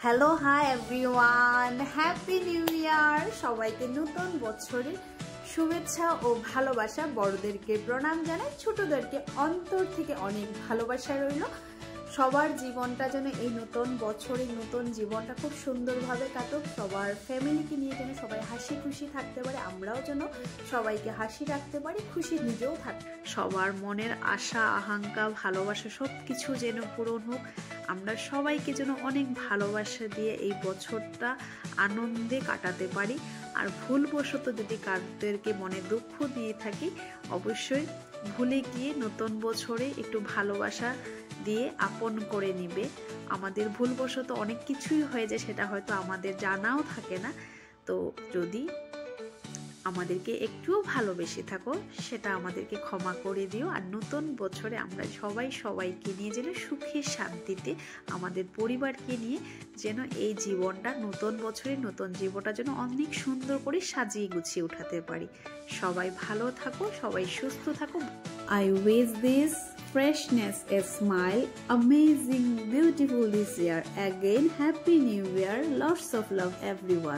Hello hi everyone, happy new year. সবাইকে নতুন বছরের শুভেচ্ছা ও ভালোবাসা। বড়দেরকে প্রণাম জানাই, ছোটদেরকে অন্তর থেকে অনেক ভালোবাসা রইল। সবার জীবনটা যেন এই নতুন বছরে নতুন জীবনটা খুব সুন্দরভাবে কাটুক। সবার ফ্যামিলিকে নিয়ে যেন সবাই হাসি খুশি থাকতে পারে, আমরাও যেন সবাইকে হাসি রাখতে পারি, খুশি নিজেও থাক। সবার মনের আশা আকাঙ্ক্ষা ভালোবাসা সব কিছু যেন পূরণ হোক। আমরা সবাইকে যেন অনেক ভালোবাসা দিয়ে এই বছরটা আনন্দে কাটাতে পারি। আর ভুলবশত যদি কারদেরকে মনে দুঃখ দিয়ে থাকি, অবশ্যই ভুলে গিয়ে নতুন বছরে একটু ভালোবাসা দিয়ে আপন করে নিবে। আমাদের ভুলবশত অনেক কিছুই হয়ে যায়, সেটা হয়তো আমাদের জানাও থাকে না। তো যদি আমাদেরকে একটুও ভালোবেসে থাকো, সেটা আমাদেরকে ক্ষমা করে দিও। আর নতুন বছরে আমরা সবাইকে নিয়ে যেন সুখে শান্তিতে আমাদের পরিবারকে নিয়ে যেন এই জীবনটা নতুন বছরে নতুন জীবনটা যেন অনেক সুন্দর করে সাজিয়ে গুছিয়ে উঠাতে পারি। সবাই ভালো থাকো, সবাই সুস্থ থাকো। I wish this freshness, a smile, amazing, beautiful this year. Again, happy new year. Lots of love everyone.